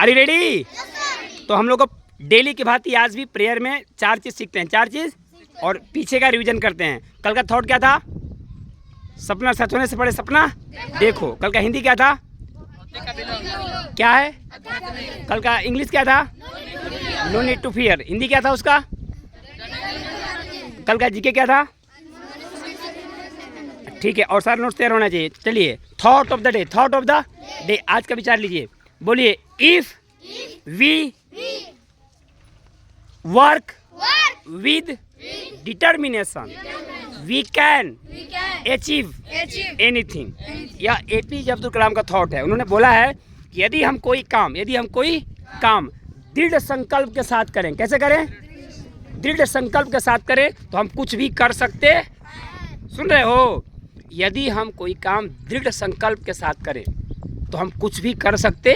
Are you ready? तो हम लोग को डेली की भांति आज भी प्रेयर में 4 चीज़ सीखते हैं, 4 चीज़, और पीछे का रिवीजन करते हैं। कल का थॉट क्या था? सपना सच होने से पहले सपना देखो। कल का हिंदी क्या था? क्या है? कल का इंग्लिश क्या था? No need to fear. Hindi क्या था उसका? कल का जीके क्या था? ठीक है, और सारे नोट्स तैयार होना चाहिए। चलिए, thought of the day, thought of the day, आज का विचार लीजिए। बोलिए, if we work with determination we can achieve anything. यह एपीजे अब्दुल कलाम का थॉट है। उन्होंने बोला है कि यदि हम कोई काम दृढ़ संकल्प के साथ करें, कैसे करें? दृढ़ संकल्प के साथ करें तो हम कुछ भी कर सकते। सुन रहे हो? यदि हम कोई काम दृढ़ संकल्प के साथ करें तो हम कुछ भी कर सकते।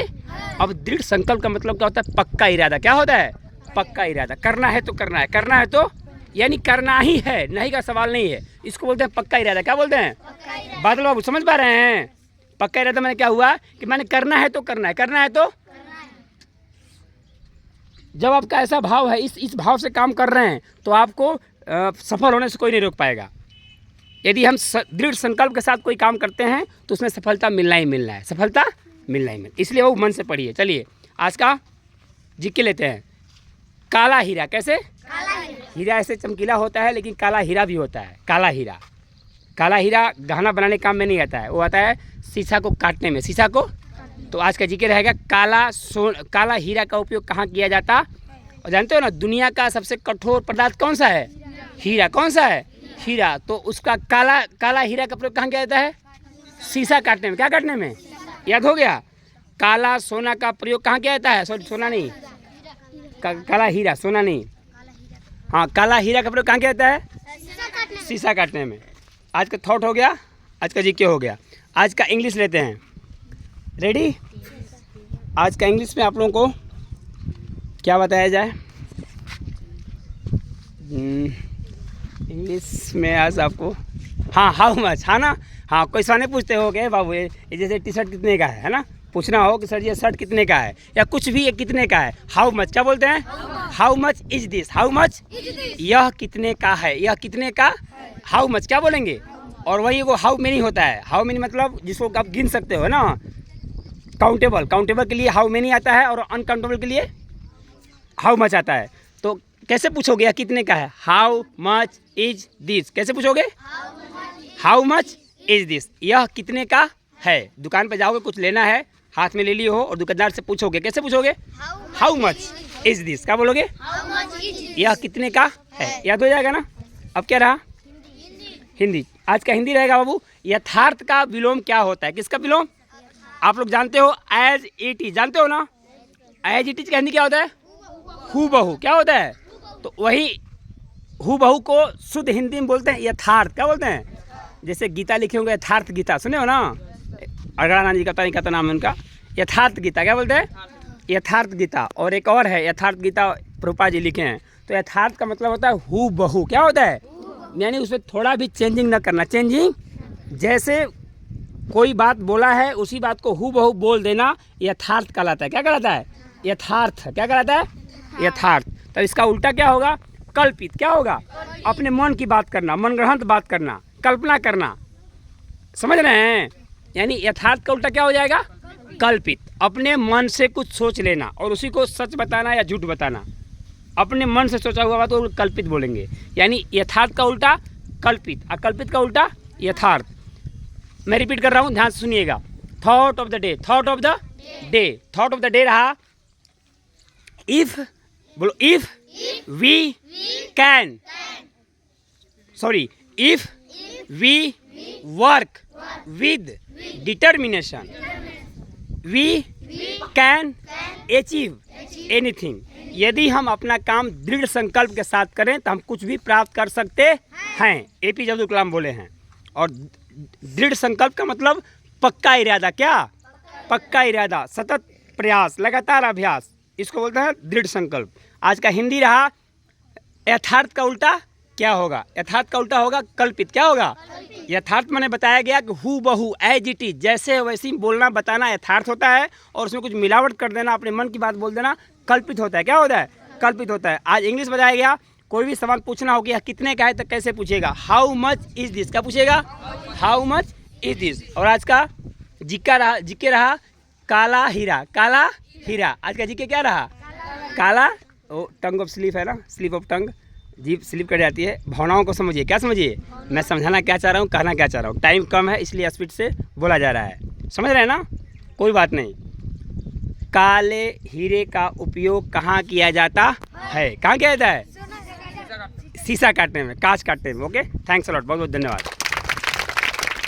अब दृढ़ संकल्प का मतलब क्या होता है? पक्का इरादा। क्या होता है? पक्का इरादा। करना है तो करना है, करना है तो यानी करना ही है, नहीं का सवाल नहीं है। इसको बोलते हैं पक्का इरादा। क्या बोलते हैं? बादल बाबू समझ पा रहे हैं? पक्का इरादा मैंने क्या हुआ कि मैंने करना है तो करना है, करना है तो। जब आपका ऐसा भाव है, इस भाव से काम कर रहे हैं तो आपको सफल होने से कोई नहीं रोक पाएगा। यदि हम दृढ़ संकल्प के साथ कोई काम करते हैं तो उसमें सफलता मिलना ही मिलना है, सफलता मिलना ही मिलना। इसलिए वो मन से पढ़िए। चलिए, आज का जीके लेते हैं। काला हीरा। कैसे? हीरा ऐसे चमकीला होता है, लेकिन काला हीरा भी होता है। काला हीरा, काला हीरा गहना बनाने काम में नहीं आता है, वो आता है शीशा को काटने में, शीशा को। तो आज का जीके रहेगा काला हीरा का उपयोग कहाँ किया जाता? और जानते हो ना, दुनिया का सबसे कठोर पदार्थ कौन सा है? हीरा। कौन सा है? हीरा। तो उसका काला हीरा का प्रयोग कहाँ किया जाता है? शीशा काटने में। क्या काटने में? याद हो गया? काला सोना का प्रयोग कहाँ किया जाता है? सॉरी, सोना नहीं, काला हीरा, सोना नहीं। हाँ, काला हीरा का प्रयोग कहाँ किया जाता है? शीशा काटने में। आज का थॉट हो गया, आज का जीके हो गया। आज का इंग्लिश लेते हैं। रेडी? आज का इंग्लिश में आप लोगों को क्या बताया जाए? इंग्लिश में आज आपको हाउ मच, हाँ ना? हाँ, कोई सवाल नहीं पूछते हो गए बाबू, ये जैसे टी शर्ट कितने का है ना? पूछना हो कि सर ये शर्ट कितने का है, या कुछ भी ये कितने का है। हाउ मच क्या बोलते हैं? How much is this. How much, यह कितने का है, यह कितने का। हाउ मच क्या बोलेंगे? और वही वो हाउ मेनी होता है। हाउ मेनी मतलब जिसको आप गिन सकते हो ना। काउंटेबल के लिए हाउ मेनी आता है, और अनकाउंटेबल के लिए हाउ मच आता है। तो कैसे पूछोगे यह कितने का है? How much is this. कैसे पूछोगे? हाउ मच इज दिस, यह कितने का है। दुकान पे जाओगे, कुछ लेना है, हाथ में ले लिए हो, और दुकानदार से पूछोगे। कैसे पूछोगे? How much is this. क्या बोलोगे? यह कितने का है। याद हो जाएगा ना? अब क्या रहा? हिंदी। आज का हिंदी रहेगा बाबू, यथार्थ का विलोम क्या होता है? किसका विलोम? आप लोग जानते हो, एज इट इज। जानते हो ना? एज इट इज का हिंदी क्या होता है? हूबहू। क्या होता है? तो वही हूबहू को शुद्ध हिंदी में बोलते हैं यथार्थ। क्या बोलते हैं? जैसे गीता लिखे होंगे, यथार्थ गीता, सुने हो ना? अगरानंद जी का पता नहीं क्या नाम है उनका। यथार्थ गीता क्या बोलते हैं? यथार्थ गीता। और एक और है यथार्थ गीता, प्रभुपाद जी लिखे हैं। तो यथार्थ का मतलब होता है हूबहू। क्या होता है? यानी उसमें थोड़ा भी चेंजिंग न करना। चेंजिंग, जैसे कोई बात बोला है उसी बात को हूबहू बोल देना, यथार्थ कहलाता है। क्या कहलाता है? यथार्थ। क्या कहलाता है? यथार्थ। तो इसका उल्टा क्या होगा? कल्पित। क्या होगा? अपने मन की बात करना, मनगढ़ंत बात करना, कल्पना करना। समझ रहे हैं? यानी यथार्थ का उल्टा क्या हो जाएगा? कल्पित। अपने मन से कुछ सोच लेना और उसी को सच बताना या झूठ बताना। अपने मन से सोचा हुआ बात को कल्पित बोलेंगे। यानी यथार्थ का उल्टा कल्पित, और कल्पित का उल्टा यथार्थ। मैं रिपीट कर रहा हूँ, ध्यान से सुनिएगा। Thought of the day, thought of the day, thought of the day रहा, इफ, बोलो, if we can, sorry, if we work with determination we can achieve anything. यदि हम अपना काम दृढ़ संकल्प के साथ करें तो हम कुछ भी प्राप्त कर सकते हैं। एपीजे अब्दुल कलाम बोले हैं। और दृढ़ संकल्प का मतलब पक्का इरादा। क्या? पक्का इरादा, सतत प्रयास, लगातार अभ्यास, इसको बोलते हैं दृढ़ संकल्प। आज का हिंदी रहा, यथार्थ का उल्टा क्या होगा? यथार्थ का उल्टा होगा कल्पित। क्या होगा? यथार्थ मैंने बताया गया कि हु बहू एज इट इज, जैसे है वैसे ही बोलना बताना यथार्थ होता है, और उसमें कुछ मिलावट कर देना, अपने मन की बात बोल देना कल्पित होता है। क्या होता है? कल्पित होता है। आज इंग्लिश बताया गया, कोई भी सवाल पूछना हो गया कितने का है तो कैसे पूछेगा? How much is this. क्या पूछेगा? How much is this. और आज का जीके रहा काला हीरा। काला हीरा आज का जीके क्या रहा? काला। ओ टंग ऑफ स्लीप है ना, स्लीप ऑफ टंग, जीभ स्लिप कर जाती है। भावनाओं को समझिए। क्या समझिए? मैं समझाना क्या चाह रहा हूँ, कहना क्या चाह रहा हूँ। टाइम कम है इसलिए स्पीड से बोला जा रहा है। समझ रहे हैं ना? कोई बात नहीं। काले हीरे का उपयोग कहाँ किया जाता है? कहाँ किया जाता है? शीशा काटने में, कांच काटने में। ओके, थैंक्स अ लॉट, बहुत बहुत धन्यवाद।